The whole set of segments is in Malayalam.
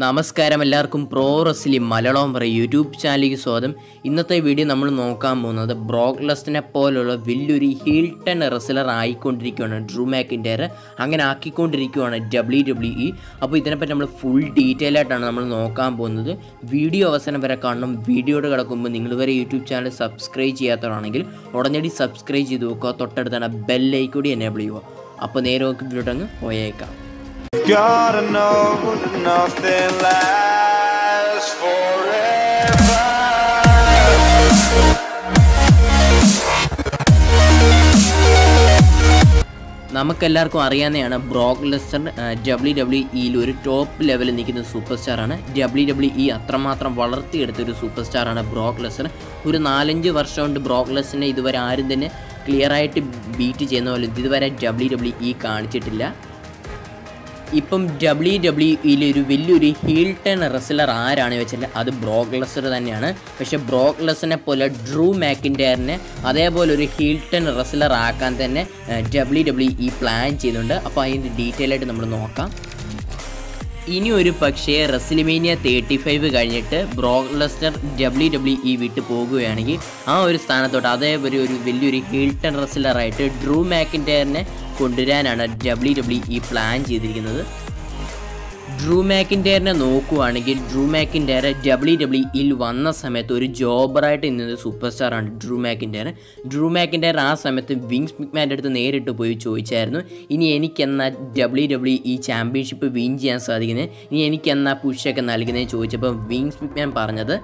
നമസ്കാരം എല്ലാവർക്കും പ്രോ റെസ്ലിംഗ് മലയാളം പറയും യൂട്യൂബ് ചാനലിലേക്ക് സ്വാഗതം. ഇന്നത്തെ വീഡിയോ നമ്മൾ നോക്കാൻ പോകുന്നത് ബ്രോക്ക് ലെസ്നറെ പോലുള്ള വലിയൊരു ഹീൽട്ടൺ റെസ്ലർ ആയിക്കൊണ്ടിരിക്കുകയാണ് ഡ്രൂ മാക്കിൻ്റെയർ. അങ്ങനെ ആക്കിക്കൊണ്ടിരിക്കുകയാണ് WWE. അപ്പോൾ ഇതിനെപ്പറ്റി നമ്മൾ ഫുൾ ഡീറ്റെയിൽ ആയിട്ടാണ് നമ്മൾ നോക്കാൻ പോകുന്നത്. വീഡിയോ അവസാനം വരെ കാണണം. വീഡിയോയുടെ കിടക്കുമ്പോൾ നിങ്ങൾ വരെ യൂട്യൂബ് ചാനൽ സബ്സ്ക്രൈബ് ചെയ്യാത്തവരാണെങ്കിൽ ഉടനടി സബ്സ്ക്രൈബ് ചെയ്ത് നോക്കുക. തൊട്ടടുത്താണ് ബെല്ലൈക്കൺ കൂടി എനേബിൾ ചെയ്യുക. അപ്പോൾ നേരെ നോക്കി വീഡിയോ അങ്ങ് പോയേക്കാം. Gotta know that nothing lasts forever. നമുക്കെല്ലാവർക്കും അറിയാവുന്നതാണ് ബ്രോക്ക് ലെസ്നർ WWE ഒരു ടോപ്പ് ലെവലിൽ നിൽക്കുന്ന സൂപ്പർ സ്റ്റാറാണ്. WWE അത്രമാത്രം വളർത്തിയെടുത്തൊരു സൂപ്പർ സ്റ്റാറാണ് ബ്രോക്ക് ലെസ്നർ. ഒരു 4-5 വർഷം കൊണ്ട് ബ്രോക്ക് ലെസ്നറിനെ ഇതുവരെ ആരും തന്നെ ക്ലിയറായിട്ട് ബീറ്റ് ചെയ്യുന്ന പോലെ ഇതുവരെ WWE കാണിച്ചിട്ടില്ല. ഇപ്പം WWE ഒരു വലിയൊരു ഹീൽട്ടൺ റെസ്ലർ ആരാണ് വെച്ചാൽ അത് ബ്രോക്ക് ലെസ്നർ തന്നെയാണ്. പക്ഷേ ബ്രോക്ക് ലെസ്നറിനെ പോലെ ഡ്രൂ മാക്കിൻ്റെയറിനെ അതേപോലെ ഒരു ഹീൽട്ടൺ റെസ്ലർ ആക്കാൻ തന്നെ WWE പ്ലാൻ ചെയ്യുന്നുണ്ട്. അപ്പോൾ അതിൻ്റെ ഡീറ്റെയിൽ ആയിട്ട് നമ്മൾ നോക്കാം. ഇനി ഒരു പക്ഷേ റെസ്ലിമേനിയ 35 കഴിഞ്ഞിട്ട് ബ്രോക്ക് ലെസ്നർ WWE വിട്ട് പോകുകയാണെങ്കിൽ ആ ഒരു സ്ഥാനത്തോട്ട് അതേപോലെ ഒരു വലിയൊരു ഹീൽട്ടൺ റെസ്ലറായിട്ട് ഡ്രൂ മാക്കിൻ്റെയറിനെ കൊണ്ടുവരാനാണ് WWE പ്ലാൻ ചെയ്തിരിക്കുന്നത്. ഡ്രൂ മാക്കിൻ്റെയറിനെ നോക്കുകയാണെങ്കിൽ ഡ്രൂ മാക്കിൻ്റെയർ WWE വന്ന സമയത്ത് ഒരു ജോബറായിട്ട് ഇന്നൊരു സൂപ്പർ സ്റ്റാറാണ് ഡ്രൂ മാക്കിൻ്റെയർ. ഡ്രൂ മാക്കിൻ്റെയർ ആ സമയത്ത് വിങ്സ് മിക്മാൻ്റെ അടുത്ത് നേരിട്ട് പോയി ചോദിച്ചായിരുന്നു, ഇനി എനിക്കെന്നാ WWE ചാമ്പ്യൻഷിപ്പ് വിൻ ചെയ്യാൻ സാധിക്കുന്നത്, ഇനി എനിക്കെന്നാ പുഷൊക്കെ നൽകുന്നതെന്ന് ചോദിച്ചപ്പോൾ വിങ്സ് മിക്മാൻ പറഞ്ഞത്,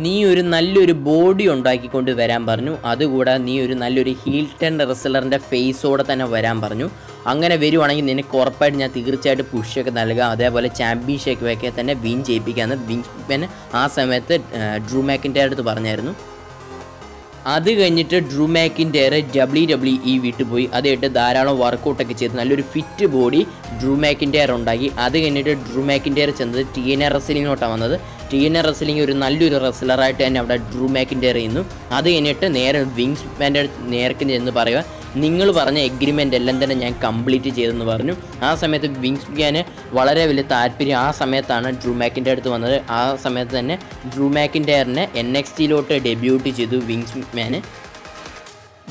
നീ ഒരു നല്ലൊരു ബോഡി ഉണ്ടാക്കിക്കൊണ്ട് വരാൻ പറഞ്ഞു. അതുകൂടാതെ നീ ഒരു നല്ലൊരു ഹീൽട്ടൺ റെസ്ലറിൻ്റെ ഫേസോടെ തന്നെ വരാൻ പറഞ്ഞു. അങ്ങനെ വരുവാണെങ്കിൽ നിനക്ക് ഉറപ്പായിട്ട് ഞാൻ തീർച്ചയായിട്ടും പുഷൊക്കെ നൽകാം, അതേപോലെ ചാമ്പ്യൻഷിപ്പൊക്കെ തന്നെ വിൻ ചെയ്യിപ്പിക്കാമെന്ന് വിങ്സ് മിക്മാൻ ആ സമയത്ത് ഡ്രൂ മാക്കിൻ്റെ അടുത്ത് പറഞ്ഞായിരുന്നു. അത് കഴിഞ്ഞിട്ട് ഡ്രൂ മാക്കിൻ്റെയർ WWE വിട്ടുപോയി. അതായിട്ട് ധാരാളം വർക്കൗട്ടൊക്കെ ചെയ്ത് നല്ലൊരു ഫിറ്റ് ബോഡി ഡ്രൂ മാക്കിൻ്റെയർ ഉണ്ടാക്കി. അത് കഴിഞ്ഞിട്ട് ഡ്രൂ മാക്കിൻ്റെയർ ചെന്നത് TNA റെസ്ലിങ്ങിലോട്ടാണ് വന്നത്. TNA റെസ്ലിംഗ് ഒരു നല്ലൊരു റെസ്ലറായിട്ട് തന്നെ അവിടെ ഡ്രൂ മാക്കിൻ്റെയർ ചെയ്യുന്നു. അത് കഴിഞ്ഞിട്ട് നേരെ വിങ്സ് മിക്മാൻ്റെ നേർക്ക് ചെന്ന് പറയുക, നിങ്ങൾ പറഞ്ഞ എഗ്രിമെൻ്റ് എല്ലാം തന്നെ ഞാൻ കംപ്ലീറ്റ് ചെയ്തെന്ന് പറഞ്ഞു. ആ സമയത്ത് വിങ്സ് മിക്മാന് വളരെ വലിയ താല്പര്യം ആ സമയത്താണ് ഡ്രൂ മാക്കിൻ്റെ അടുത്ത് വന്നത്. ആ സമയത്ത് തന്നെ ഡ്രൂ മാക്കിൻ്റെയറിനെ NXTയിലോട്ട് ഡെബ്യൂട്ട് ചെയ്തു വിങ്സ് മിക്മാന്.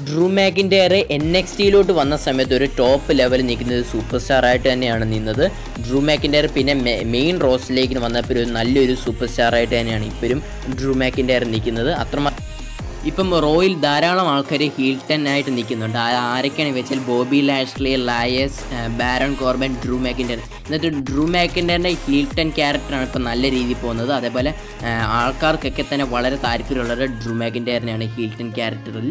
ഡ്രൂ മാക്കിൻ്റെയർ NXTയിലോട്ട് വന്ന സമയത്ത് ഒരു ടോപ്പ് ലെവലിൽ നിൽക്കുന്നത് സൂപ്പർ സ്റ്റാറായിട്ട് തന്നെയാണ് നിന്നത്. ഡ്രൂ മാക്കിൻ്റെയർ പിന്നെ മെയിൻ റോസ്റ്റിലേക്ക് വന്നപ്പോൾ ഒരു നല്ലൊരു സൂപ്പർ സ്റ്റാറായിട്ട് തന്നെയാണ് ഇപ്പോഴും ഡ്രൂ മാക്കിൻ്റെയർ നിൽക്കുന്നത്. ഇപ്പം റോയിൽ ധാരാളം ആൾക്കാർ ഹീൽട്ടൺ ആയിട്ട് നിൽക്കുന്നുണ്ട്. ആരൊക്കെയാണെന്ന് വെച്ചാൽ ബോബി ലാഷ്ലി, ലയസ്, ബാരൺ കോർബൻ, ഡ്രൂ മാക്കിൻ്റെയർ. എന്നിട്ട് ഡ്രൂ മാക്കിൻ്റെയറിൻ്റെ ഹീൽട്ടൺ ക്യാരക്ടറാണ് ഇപ്പം നല്ല രീതിയിൽ പോകുന്നത്. അതേപോലെ ആൾക്കാർക്കൊക്കെ തന്നെ വളരെ താല്പര്യമുള്ളത് ഡ്രൂ മാക്കിൻ്റെയറിനെയാണ് ഹീൽട്ടൺ ക്യാരക്ടറിൽ.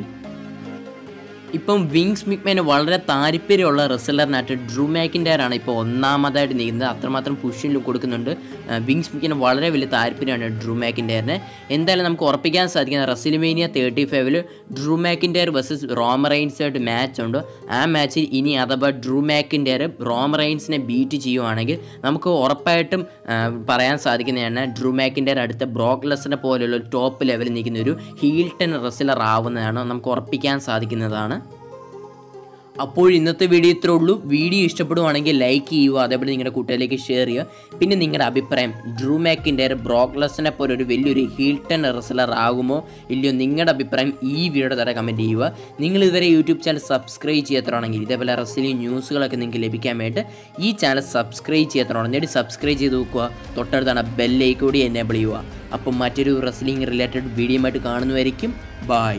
ഇപ്പം വിങ്സ് മിക്മാന് വളരെ താല്പര്യമുള്ള റെസ്ലറിനായിട്ട് ഡ്രൂ മാക്കിൻ്റെയറാണ് ഇപ്പോൾ ഒന്നാമതായിട്ട് നിൽക്കുന്നത്. അത്രമാത്രം പുഷിൽ കൊടുക്കുന്നുണ്ട്. വിങ്സ് മിക്മാന് വളരെ വലിയ താല്പര്യമാണ് ഡ്രൂ മാക്കിൻ്റെയറിനെ. എന്തായാലും നമുക്ക് ഉറപ്പിക്കാൻ സാധിക്കുന്ന റെസ്ലിമേനിയ 35 ഡ്രൂ മാക്കിൻ്റെയർ വേഴ്സസ് റോമൻ റെയിൻസായിട്ട് മാച്ച് ഉണ്ട്. ആ മാച്ചിൽ ഇനി അഥവാ ഡ്രൂ മാക്കിൻ്റെയർ റോമൻ റെയിൻസിനെ ബീറ്റ് ചെയ്യുവാണെങ്കിൽ നമുക്ക് ഉറപ്പായിട്ടും പറയാൻ സാധിക്കുന്നതാണ് ഡ്രൂ മാക്കിൻ്റെയർ അടുത്ത ബ്രോക്ക് ലെസ്നർ പോലെയുള്ള ടോപ്പ് ലെവലിൽ നിൽക്കുന്ന ഒരു ഹീൽട്ടൺ റെസ്ലർ ആവുന്നതാണ് നമുക്ക് ഉറപ്പിക്കാൻ സാധിക്കുന്നതാണ്. അപ്പോൾ ഇന്നത്തെ വീഡിയോ ഇത്രേ ഉള്ളൂ. വീഡിയോ ഇഷ്ടപ്പെടുവാണെങ്കിൽ ലൈക്ക് ചെയ്യുക, അതേപോലെ നിങ്ങളുടെ കൂട്ടുകാരിലേക്ക് ഷെയർ ചെയ്യുക. പിന്നെ നിങ്ങളുടെ അഭിപ്രായം ഡ്രൂ മാക്കിൻ്റെയർ ബ്രോക്ക് ലെസ്നറെ പോലെ ഒരു വലിയൊരു ഹീൽട്ടൺ റെസ്ലർ ആകുമോ ഇല്ലയോ, നിങ്ങളുടെ അഭിപ്രായം ഈ വീഡിയോയുടെ താഴെ കമൻറ്റ് ചെയ്യുക. നിങ്ങൾ ഇതുവരെ യൂട്യൂബ് ചാനൽ സബ്സ്ക്രൈബ് ചെയ്യാത്തതാണെങ്കിൽ ഇതേപോലെ റെസ്ലിംഗ് ന്യൂസുകളൊക്കെ നിങ്ങൾക്ക് ലഭിക്കാൻ വേണ്ടി ഈ ചാനൽ സബ്സ്ക്രൈബ് ചെയ്യാത്തതാണെങ്കിൽ സബ്സ്ക്രൈബ് ചെയ്ത് നോക്കുക. തൊട്ടടുത്താണ് ബെല്ലൈക്കൺ കൂടി എനേബിൾ ചെയ്യുക. അപ്പം മറ്റൊരു റെസ്ലിംഗ് റിലേറ്റഡ് വീഡിയോ ആയിട്ട് കാണുന്നതായിരിക്കും. ബൈ.